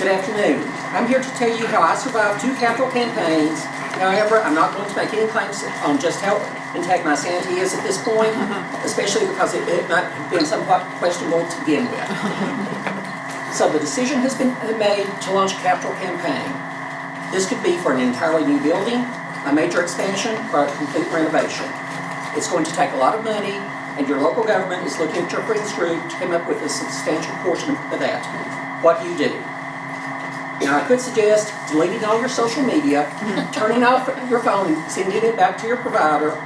Good afternoon. I'm here to tell you how I survived 2 capital campaigns. However, I'm not going to make any claims on just how intact my sanity is at this point, especially because it might have been somewhat questionable to begin with. So the decision has been made to launch a capital campaign. This could be for an entirely new building, a major expansion, or a complete renovation. It's going to take a lot of money, and your local government is looking at your friends group to come up with a substantial portion of that. What do you do? Now, I could suggest deleting all your social media, turning off your phone and sending it back to your provider,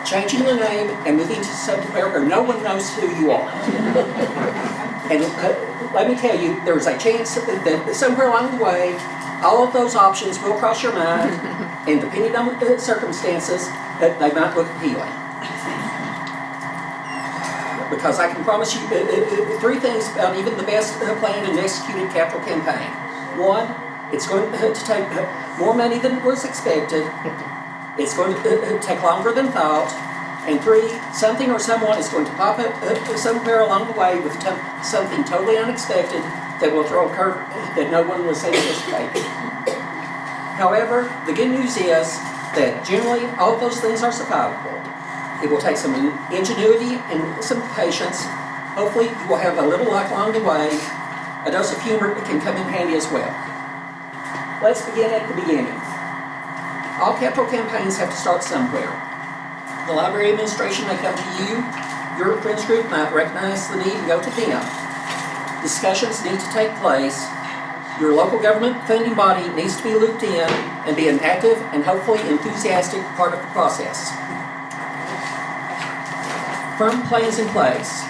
changing your name, and moving to somewhere where no one knows who you are. And let me tell you, there's a chance that somewhere along the way, all of those options will cross your mind, and depending on the circumstances, they might look appealing. Because I can promise you 3 things about even the best planned and executed capital campaign. 1, it's going to take more money than was expected. It's going to take longer than thought. And 3, something or someone is going to pop up somewhere along the way with something totally unexpected that will throw a curve that no one was anticipating. However, the good news is that generally all of those things are survivable. It will take some ingenuity and some patience. Hopefully you will have a little luck along the way. A dose of humor can come in handy as well. Let's begin at the beginning. All capital campaigns have to start somewhere. The library administration may come to you. Your friends group might recognize the need and go to them. Discussions need to take place. Your local government funding body needs to be looped in and be an active and hopefully enthusiastic part of the process. Firm plans in place.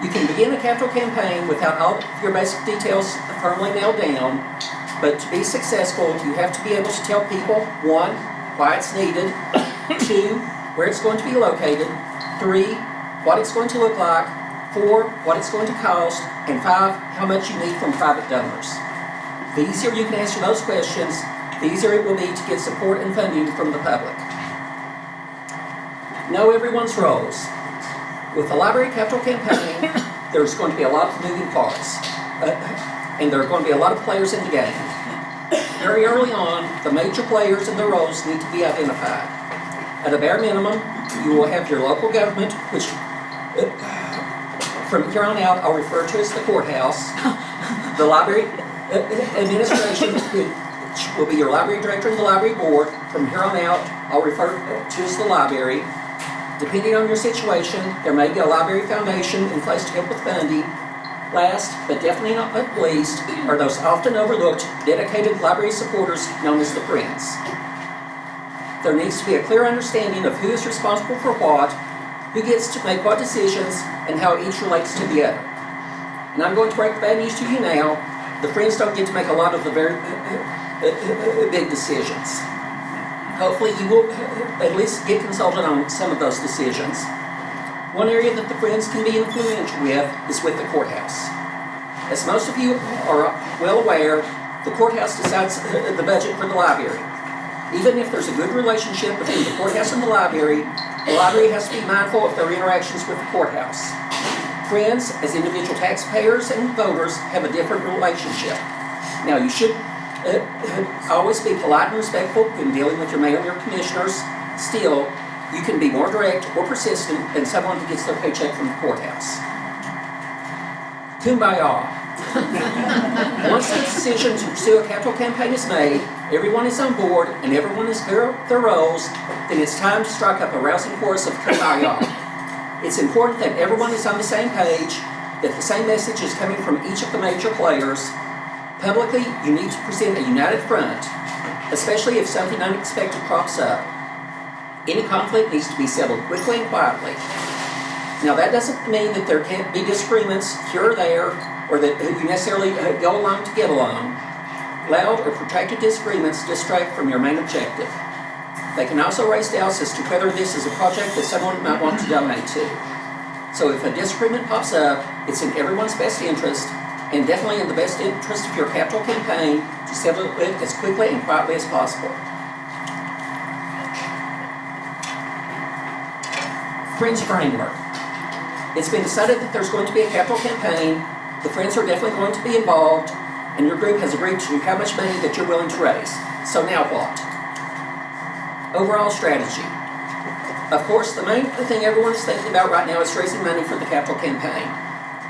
You can begin a capital campaign without all your basic details firmly nailed down, but to be successful, you have to be able to tell people, 1, why it's needed, 2, where it's going to be located, 3, what it's going to look like, 4, what it's going to cost, and 5, how much you need from private donors. The easier you can answer those questions, the easier it will be to get support and funding from the public. Know everyone's roles. With the library capital campaign, there's going to be a lot of moving parts, and there are going to be a lot of players in the game. Very early on, the major players and their roles need to be identified. At a bare minimum, you will have your local government, which from here on out I'll refer to as the courthouse, the library administration, which will be your library director and the library board. From here on out, I'll refer to as the library. Depending on your situation, there may be a library foundation in place to help with funding. Last, but definitely not least, are those often overlooked, dedicated library supporters known as the Friends. There needs to be a clear understanding of who is responsible for what, who gets to make what decisions, and how each relates to the other. And I'm going to break the bad news to you now. The Friends don't get to make a lot of the very big decisions. Hopefully you will at least get consulted on some of those decisions. One area that the Friends can be influential with is with the courthouse. As most of you are well aware, the courthouse decides the budget for the library. Even if there's a good relationship between the courthouse and the library has to be mindful of their interactions with the courthouse. Friends, as individual taxpayers and voters, have a different relationship. Now, you should always be polite and respectful when dealing with your mayor and your commissioners. Still, you can be more direct or persistent than someone who gets their paycheck from the courthouse. Kumbaya. Once the decision to pursue a capital campaign is made, everyone is on board, and everyone is clear of their roles, then it's time to strike up a rousing chorus of Kumbaya. It's important that everyone is on the same page, that the same message is coming from each of the major players. Publicly, you need to present a united front, especially if something unexpected crops up. Any conflict needs to be settled quickly and quietly. Now, that doesn't mean that there can't be disagreements here or there, or that you necessarily go along to get along. Loud or protracted disagreements distract from your main objective. They can also raise doubts as to whether this is a project that someone might want to donate to. So if a disagreement pops up, it's in everyone's best interest, and definitely in the best interest of your capital campaign, to settle it as quickly and quietly as possible. Friends framework. It's been decided that there's going to be a capital campaign. The Friends are definitely going to be involved. and your group has agreed to how much money that you're willing to raise. So now what? Overall strategy. Of course, the main thing everyone is thinking about right now is raising money for the capital campaign.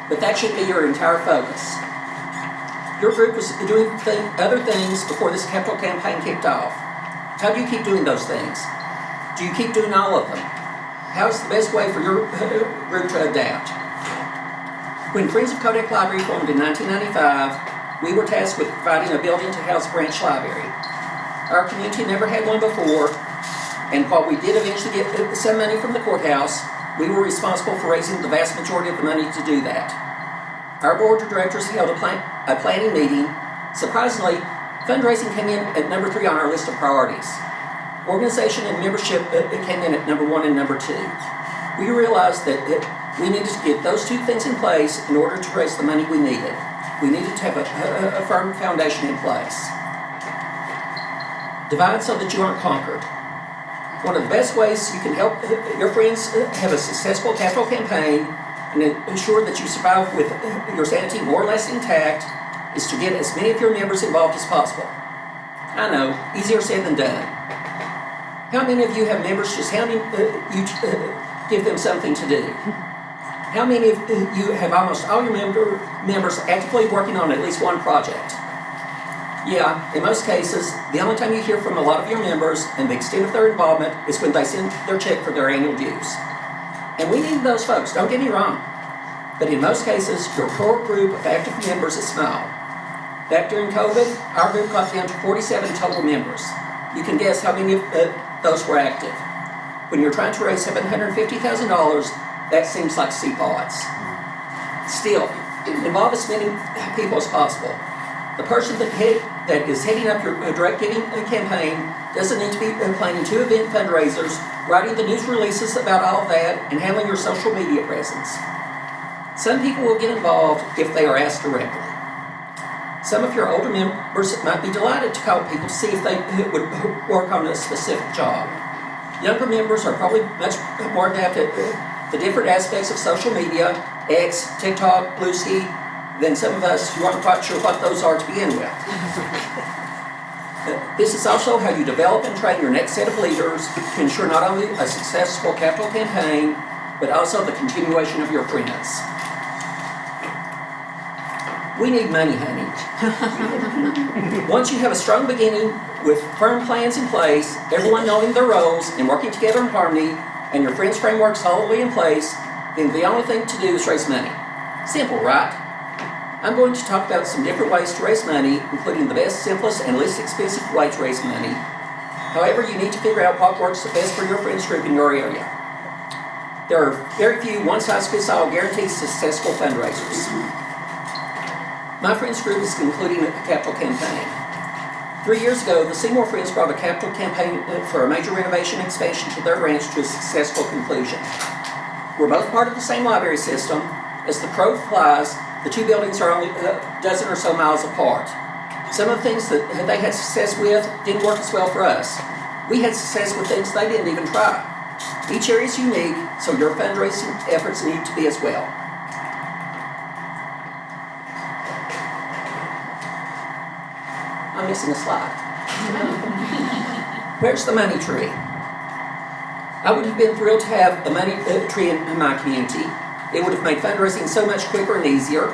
But that should be your entire focus. Your group was doing other things before this capital campaign kicked off. How do you keep doing those things? Do you keep doing all of them? How is the best way for your group to adapt? When Friends of Kodak Library formed in 1995, we were tasked with providing a building to house a branch library. Our community never had one before, and while we did eventually get some money from the courthouse, we were responsible for raising the vast majority of the money to do that. Our board of directors held a planning meeting. Surprisingly, fundraising came in at number 3 on our list of priorities. Organization and membership came in at number 1 and number 2. We realized that we needed to get those two things in place in order to raise the money we needed. We needed to have a firm foundation in place. Divide so that you aren't conquered. One of the best ways you can help your friends have a successful capital campaign and ensure that you survive with your sanity more or less intact is to get as many of your members involved as possible. I know, easier said than done. How many of you have members just hounding you to give them something to do? How many of you have almost all your members actively working on at least one project? Yeah, in most cases, the only time you hear from a lot of your members and the extent of their involvement is when they send their check for their annual dues. And we need those folks, don't get me wrong. But in most cases, your core group of active members is small. Back during COVID, our group got down to 47 total members. You can guess how many of those were active. When you're trying to raise $750,000, that seems like sea pods. Still, involve as many people as possible. The person that is heading up your direct giving campaign doesn't need to be planning 2 event fundraisers, writing the news releases about all of that, and handling your social media presence. Some people will get involved if they are asked directly. Some of your older members might be delighted to call people to see if they would work on a specific job. Younger members are probably much more adept at the different aspects of social media, X, TikTok, Bluesky, than some of us who aren't quite sure what those are to begin with. This is also how you develop and train your next set of leaders to ensure not only a successful capital campaign, but also the continuation of your friends. We need money, honey. Once you have a strong beginning with firm plans in place, everyone knowing their roles and working together in harmony, and your friends' framework solidly in place, then the only thing to do is raise money. Simple, right? I'm going to talk about some different ways to raise money, including the best, simplest, and least expensive way to raise money. However, you need to figure out what works the best for your friends group in your area. There are very few one-size-fits-all guaranteed successful fundraisers. My friends group is concluding a capital campaign. 3 years ago, the Seymour Friends brought a capital campaign for a major renovation expansion to their ranch to a successful conclusion. We're both part of the same library system. As the crow flies, the 2 buildings are only a dozen or so miles apart. Some of the things that they had success with didn't work as well for us. We had success with things they didn't even try. Each area is unique, so your fundraising efforts need to be as well. I'm missing a slide. Where's the money tree? I would have been thrilled to have a money tree in my community. It would have made fundraising so much quicker and easier.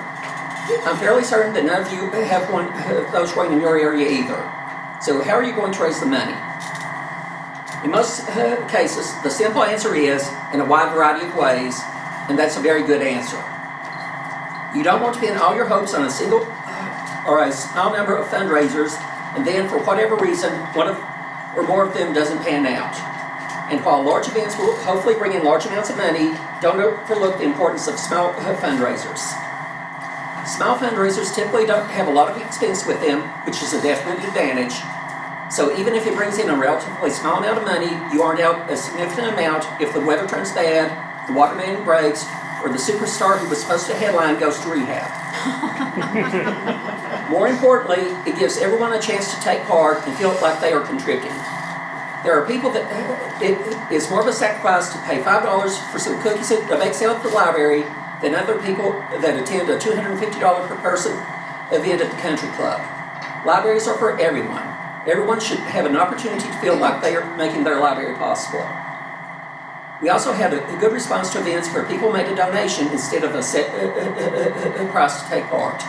I'm fairly certain that none of you have one of those running in your area either. So how are you going to raise the money? In most cases, the simple answer is in a wide variety of ways, and that's a very good answer. You don't want to pin all your hopes on a single or a small number of fundraisers, and then for whatever reason, one or more of them doesn't pan out. And while large events will hopefully bring in large amounts of money, don't overlook the importance of small fundraisers. Small fundraisers typically don't have a lot of expense with them, which is a definite advantage. So even if it brings in a relatively small amount of money, you aren't out a significant amount if the weather turns bad, the water main breaks, or the superstar who was supposed to headline goes to rehab. More importantly, it gives everyone a chance to take part and feel like they are contributing. There are people that it is more of a sacrifice to pay $5 for some cookies at a bake sale at the library than other people that attend a $250 per person event at the country club. Libraries are for everyone. Everyone should have an opportunity to feel like they are making their library possible. We also had a good response to events where people made a donation instead of a set price to take part.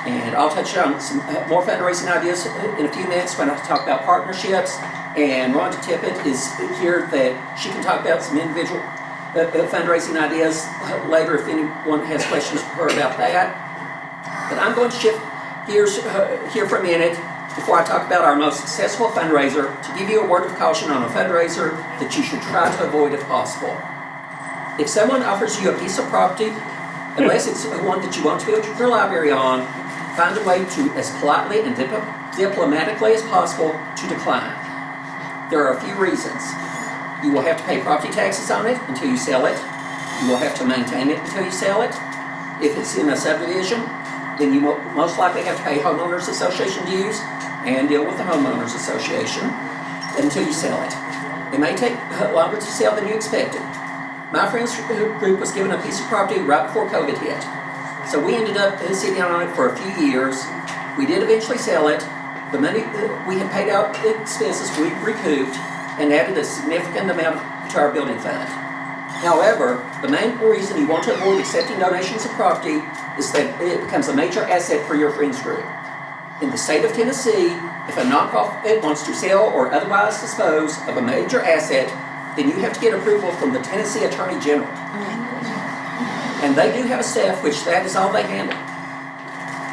And I'll touch on some more fundraising ideas in a few minutes when I talk about partnerships. And Rhonda Tippett is here that she can talk about some individual fundraising ideas later if anyone has questions for her about that. But I'm going to shift gears here for a minute before I talk about our most successful fundraiser to give you a word of caution on a fundraiser that you should try to avoid if possible. If someone offers you a piece of property, unless it's one that you want to build your library on, find a way to, as politely and diplomatically as possible, to decline. There are a few reasons. You will have to pay property taxes on it until you sell it. You will have to maintain it until you sell it. If it's in a subdivision, then you will most likely have to pay homeowners association dues and deal with the homeowners association until you sell it. It may take longer to sell than you expected. My friend's group was given a piece of property right before COVID hit. So we ended up sitting on it for a few years. We did eventually sell it. The money we had paid out expenses we recouped and added a significant amount to our building fund. However, the main reason you want to avoid accepting donations of property is that it becomes a major asset for your friends group. In the state of Tennessee, if a nonprofit wants to sell or otherwise dispose of a major asset, then you have to get approval from the Tennessee Attorney General. And they do have a staff which that is all they handle.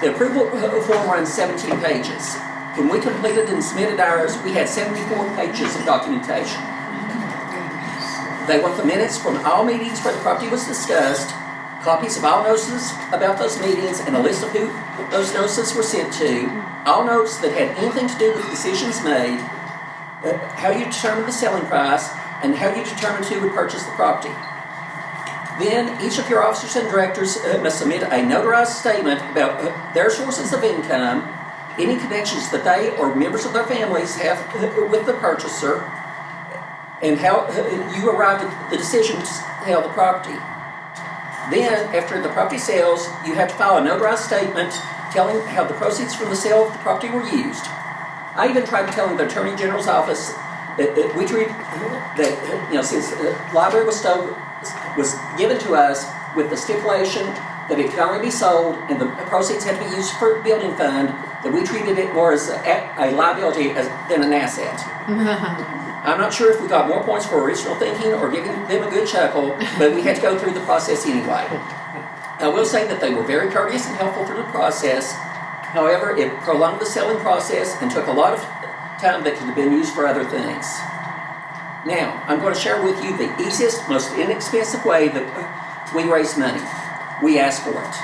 The approval form runs 17 pages. When we completed and submitted ours, we had 74 pages of documentation. They want the minutes from all meetings where the property was discussed, copies of all notices about those meetings, and a list of who those notices were sent to, all notes that had anything to do with decisions made, how you determine the selling price, and how you determine who would purchase the property. Then each of your officers and directors must submit a notarized statement about their sources of income, any connections that they or members of their families have with the purchaser, and how you arrived at the decision to sell the property. Then, after the property sells, you have to file a notarized statement telling how the proceeds from the sale of the property were used. I even tried telling the Attorney General's office that we treat that, since the library was given to us with the stipulation that it could only be sold and the proceeds had to be used for building fund, that we treated it more as a liability than an asset. I'm not sure if we got more points for original thinking or giving them a good chuckle, but we had to go through the process anyway. I will say that they were very courteous and helpful through the process. However, it prolonged the selling process and took a lot of time that could have been used for other things. Now, I'm going to share with you the easiest, most inexpensive way that we raise money. We ask for it.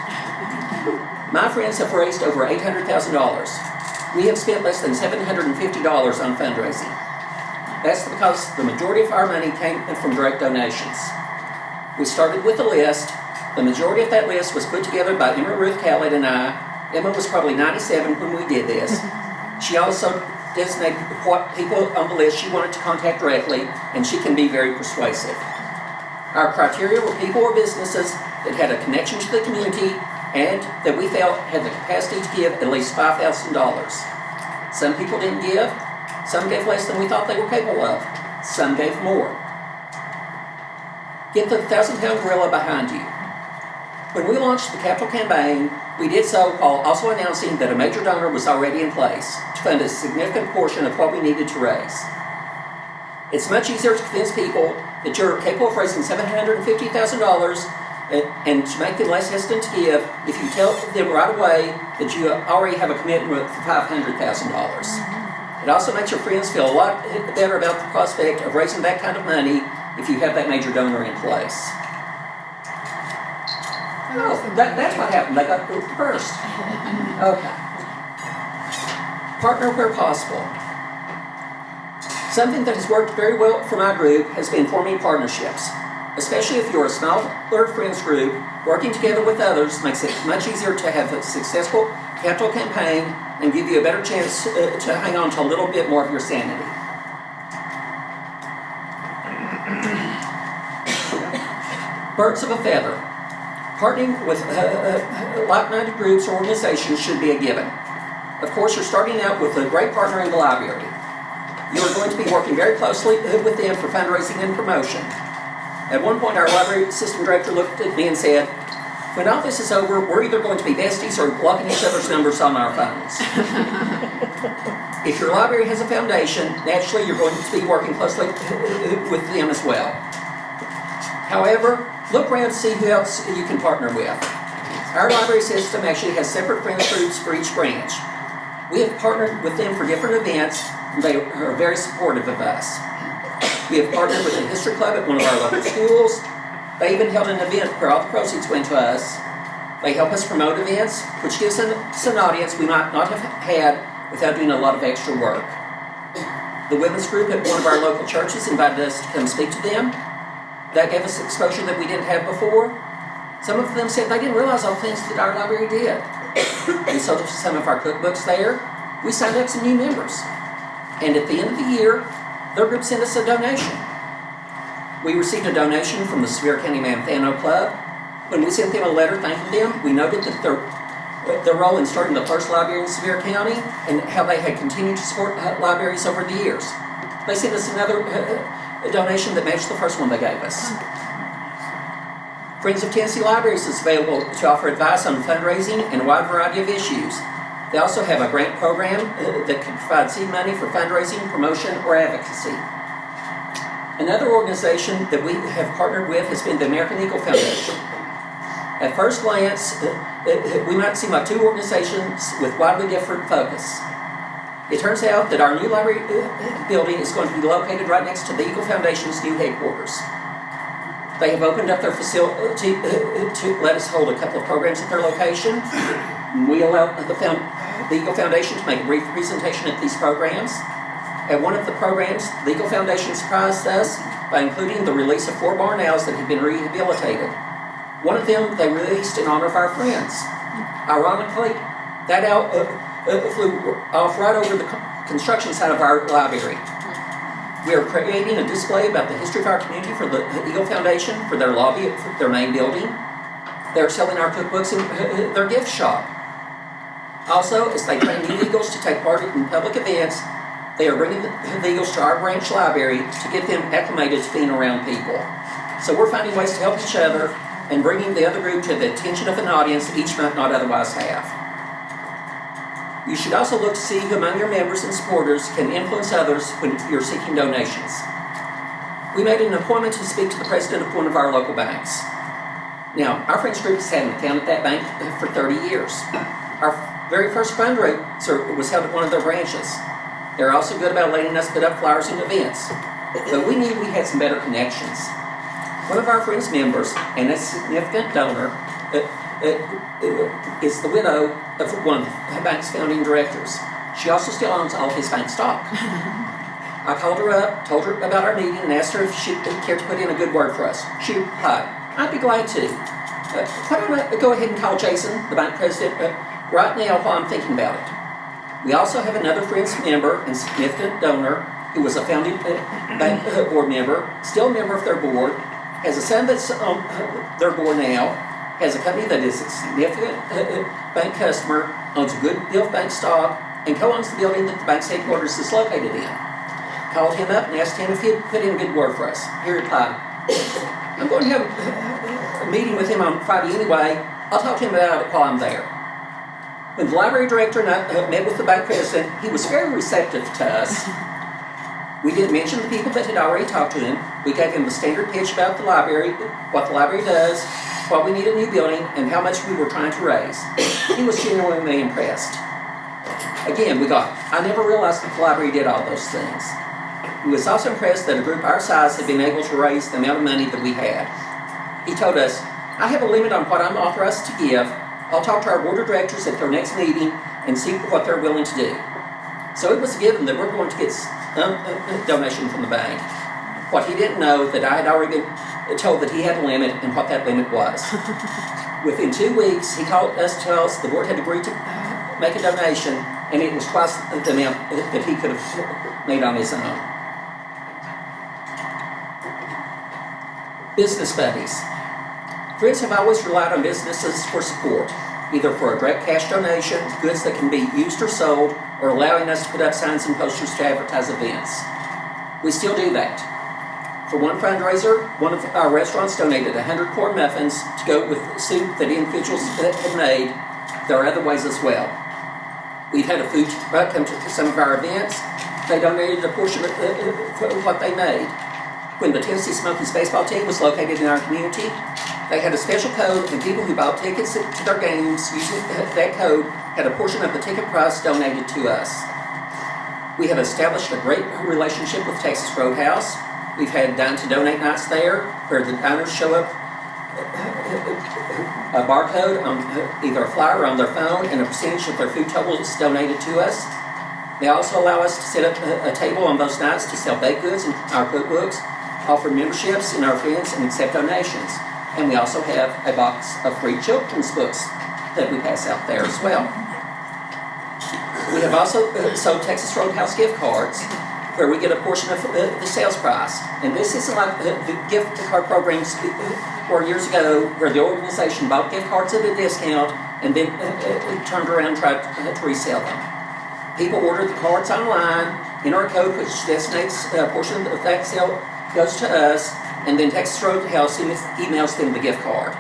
My friends have raised over $800,000. We have spent less than $750 on fundraising. That's because the majority of our money came from direct donations. We started with a list. The majority of that list was put together by Emma Ruth Khaled and I. Emma was probably 97 when we did this. She also designated what people on the list she wanted to contact directly, and she can be very persuasive. Our criteria were people or businesses that had a connection to the community and that we felt had the capacity to give at least $5,000. Some people didn't give. Some gave less than we thought they were capable of. Some gave more. Get the 1,000-pound gorilla behind you. When we launched the capital campaign, we did so while also announcing that a major donor was already in place to fund a significant portion of what we needed to raise. It's much easier to convince people that you're capable of raising $750,000 and to make them less hesitant to give if you tell them right away that you already have a commitment for $500,000. It also makes your friends feel a lot better about the prospect of raising that kind of money if you have that major donor in place. Oh, that's what happened. They got moved first. Okay. Partner where possible. Something that has worked very well for my group has been forming partnerships. Especially if you're a smaller friends group, working together with others makes it much easier to have a successful capital campaign and give you a better chance to hang on to a little bit more of your sanity. Birds of a feather. Partnering with like-minded groups or organizations should be a given. Of course, you're starting out with a great partner in the library. You are going to be working very closely with them for fundraising and promotion. At one point, our library assistant director looked at me and said, "When all this is over, we're either going to be besties or blocking each other's numbers on our phones." If your library has a foundation, naturally you're going to be working closely with them as well. However, look around to see who else you can partner with. Our library system actually has separate friends groups for each branch. We have partnered with them for different events, and they are very supportive of us. We have partnered with the History Club at one of our local schools. They even held an event where all the proceeds went to us. They help us promote events, which gives us an audience we might not have had without doing a lot of extra work. The women's group at one of our local churches invited us to come speak to them. That gave us exposure that we didn't have before. Some of them said they didn't realize all the things that our library did. We sold some of our cookbooks there. We signed up some new members. And at the end of the year, their group sent us a donation. We received a donation from the Sevier County Manthano Club. When we sent them a letter thanking them, we noted that their role in starting the first library in Sevier County and how they had continued to support libraries over the years. They sent us another donation that matched the first one they gave us. Friends of Tennessee Libraries is available to offer advice on fundraising and a wide variety of issues. They also have a grant program that can provide seed money for fundraising, promotion, or advocacy. Another organization that we have partnered with has been the American Eagle Foundation. At first glance, we might seem like two organizations with widely different focus. It turns out that our new library building is going to be located right next to the Eagle Foundation's new headquarters. They have opened up their facility to let us hold a couple of programs at their location. We allow the Eagle Foundation to make a brief presentation at these programs. At one of the programs, the Eagle Foundation surprised us by including the release of 4 barn owls that had been rehabilitated. One of them they released in honor of our friends. Ironically, that owl flew off right over the construction site of our library. We are creating a display about the history of our community for the Eagle Foundation for their lobby at their main building. They're selling our cookbooks in their gift shop. Also, as they train new Eagles to take part in public events, they are bringing the Eagles to our branch library to get them acclimated to being around people. So we're finding ways to help each other and bringing the other group to the attention of an audience each might not otherwise have. You should also look to see who among your members and supporters can influence others when you're seeking donations. We made an appointment to speak to the president of one of our local banks. Now, our friends group has had an account at that bank for 30 years. Our very first fundraiser was held at one of their branches. They're also good about letting us put up flyers and events, but we knew we had some better connections. One of our friends' members, and a significant donor, is the widow of one of the bank's founding directors. She also still owns all of his bank stock. I called her up, told her about our meeting, and asked her if she'd care to put in a good word for us. She replied, "I'd be glad to. Why don't I go ahead and call Jason, the bank president, right now while I'm thinking about it." We also have another Friends member and significant donor who was a founding bank board member, still a member of their board, has a son that's on their board now, has a company that is a significant bank customer, owns a good deal of bank stock, and co-owns the building that the bank's headquarters is located in. Called him up and asked him if he'd put in a good word for us. He replied, "I'm going to have a meeting with him on Friday anyway. I'll talk to him about it while I'm there." When the library director and I met with the bank president, he was very receptive to us. We didn't mention the people that had already talked to him. We gave him the standard pitch about the library, what the library does, why we need a new building, and how much we were trying to raise. He was genuinely impressed. Again, I never realized that the library did all those things. He was also impressed that a group our size had been able to raise the amount of money that we had. He told us, "I have a limit on what I'm authorized to give. I'll talk to our board of directors at their next meeting and see what they're willing to do." So it was a given that we're going to get a donation from the bank. What he didn't know that I had already been told that he had a limit and what that limit was. Within 2 weeks, he called us to tell us the board had agreed to make a donation, and it was twice the amount that he could have made on his own. Business buddies. Friends have always relied on businesses for support, either for a direct cash donation, goods that can be used or sold, or allowing us to put up signs and posters to advertise events. We still do that. For one fundraiser, one of our restaurants donated 100 corn muffins to go with soup that individuals had made. There are other ways as well. We've had a food truck come to some of our events. They donated a portion of what they made. When the Tennessee Smokies baseball team was located in our community, they had a special code, and people who bought tickets to their games using that code had a portion of the ticket price donated to us. We have established a great relationship with Texas Roadhouse. We've had Dine to Donate nights there, where the diners show up a barcode on either a flyer or on their phone, and a percentage of their food total is donated to us. They also allow us to set up a table on those nights to sell baked goods and our cookbooks, offer memberships in our friends, and accept donations. And we also have a box of free children's books that we pass out there as well. We have also sold Texas Roadhouse gift cards, where we get a portion of the sales price. And this isn't like the gift card programs were years ago, where the organization bought gift cards at a discount and then turned around and tried to resell them. People order the cards online, enter a code which designates a portion of that sale goes to us, and then Texas Roadhouse emails them the gift card.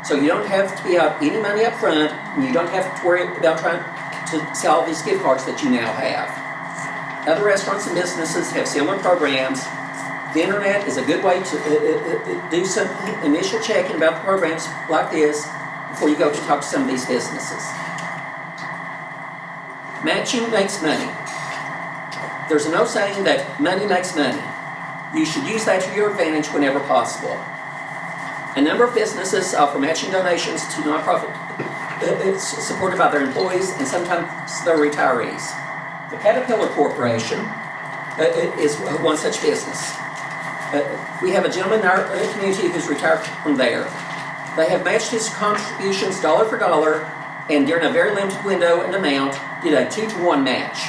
So you don't have to pay out any money up front, and you don't have to worry about trying to sell all these gift cards that you now have. Other restaurants and businesses have similar programs. The internet is a good way to do some initial checking about the programs like this before you go to talk to some of these businesses. Matching makes money. There's an old saying that money makes money. You should use that to your advantage whenever possible. A number of businesses offer matching donations to nonprofit supported by their employees and sometimes their retirees. The Caterpillar Corporation is one such business. We have a gentleman in our community who's retired from there. They have matched his contributions dollar for dollar, and during a very limited window and amount, did a 2-to-1 match.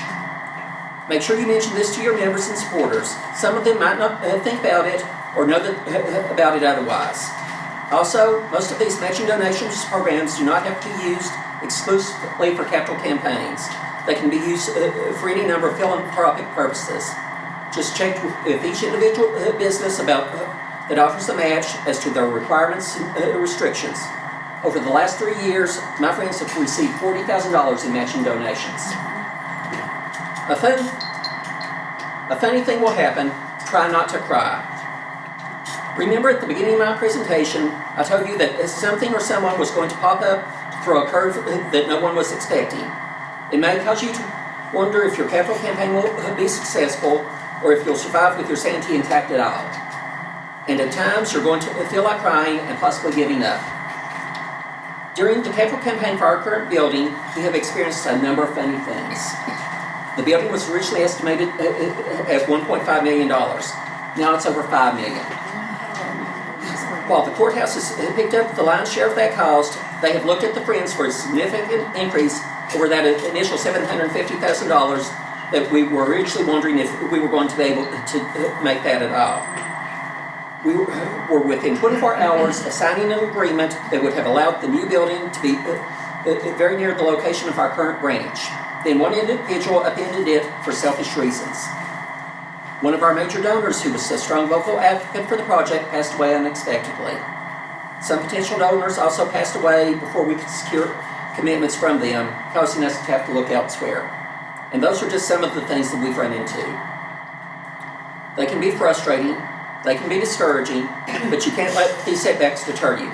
Make sure you mention this to your members and supporters. Some of them might not think about it or know about it otherwise. Also, most of these matching donations programs do not have to be used exclusively for capital campaigns. They can be used for any number of philanthropic purposes. Just check with each individual business that offers a match as to their requirements and restrictions. Over the last 3 years, my friends have received $40,000 in matching donations. A funny thing will happen. Try not to cry. Remember at the beginning of my presentation, I told you that something or someone was going to pop up through a curve that no one was expecting. It may cause you to wonder if your capital campaign will be successful or if you'll survive with your sanity intact at all. And at times, you're going to feel like crying and possibly giving up. During the capital campaign for our current building, we have experienced a number of funny things. The building was originally estimated at $1.5 million. Now it's over $5 million. While the courthouse has picked up the lion's share of that cost, they have looked at the Friends for a significant increase over that initial $750,000 that we were originally wondering if we were going to be able to make that at all. We were within 24 hours of signing an agreement that would have allowed the new building to be very near the location of our current branch. Then one individual upended it for selfish reasons. One of our major donors, who was a strong vocal advocate for the project, passed away unexpectedly. Some potential donors also passed away before we could secure commitments from them, causing us to have to look elsewhere. And those are just some of the things that we've run into. They can be frustrating, they can be discouraging, but you can't let these setbacks deter you.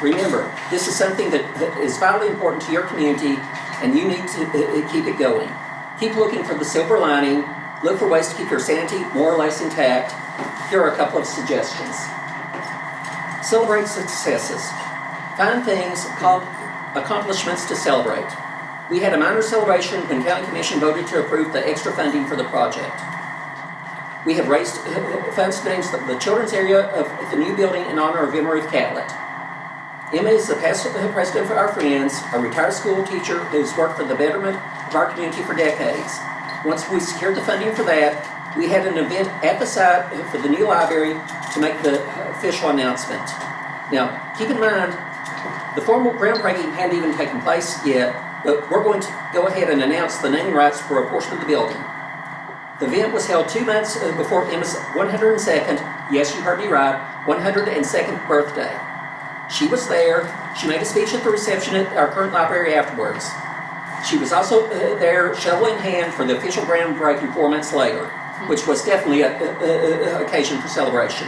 Remember, this is something that is vitally important to your community, and you need to keep it going. Keep looking for the silver lining. Look for ways to keep your sanity more or less intact. Here are a couple of suggestions. Celebrate successes. Find things called accomplishments to celebrate. We had a minor celebration when County Commission voted to approve the extra funding for the project. We have raised funds to name the children's area of the new building in honor of Emma Ruth Catlett. Emma is the past president of our Friends, a retired school teacher who's worked for the betterment of our community for decades. Once we secured the funding for that, we had an event at the site for the new library to make the official announcement. Now, Keep in mind, the formal groundbreaking hadn't even taken place yet, but we're going to go ahead and announce the naming rights for a portion of the building. The event was held 2 months before Emma's 102nd, yes, you heard me right, 102nd birthday. She was there. She made a speech at the reception at our current library afterwards. She was also there, shovel in hand, for the official groundbreaking 4 months later, which was definitely an occasion for celebration.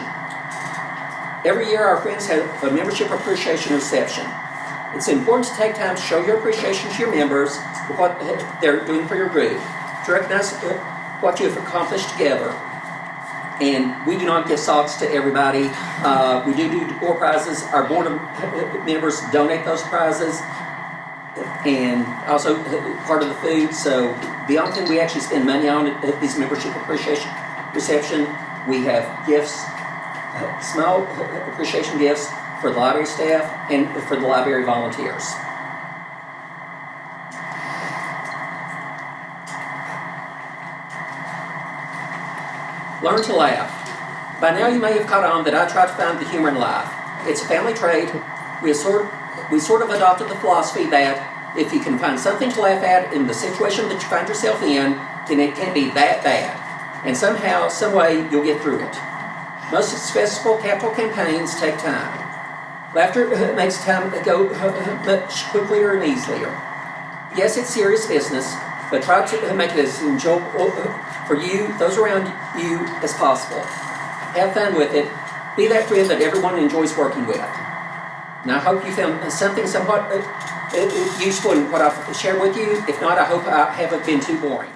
Every year, our friends have a membership appreciation reception. It's important to take time to show your appreciation to your members for what they're doing for your group, to recognize what you have accomplished together. And we do not give socks to everybody. We do door prizes. Our board of members donate those prizes, and also part of the food. So beyond that, we actually spend money on it at these membership appreciation reception. We have gifts, small appreciation gifts for the library staff and for the library volunteers. Learn to laugh. By now you may have caught on that I try to find the humor in life. It's a family trait. We sort of adopted the philosophy that if you can find something to laugh at in the situation that you find yourself in, then it can't be that bad. And somehow, some way, you'll get through it. Most successful capital campaigns take time. Laughter makes time go much quicker and easier. Yes, it's serious business, but try to make it as enjoyable for you, those around you, as possible. Have fun with it. Be that friend that everyone enjoys working with. And I hope you found something somewhat useful in what I've shared with you. If not, I hope I haven't been too boring.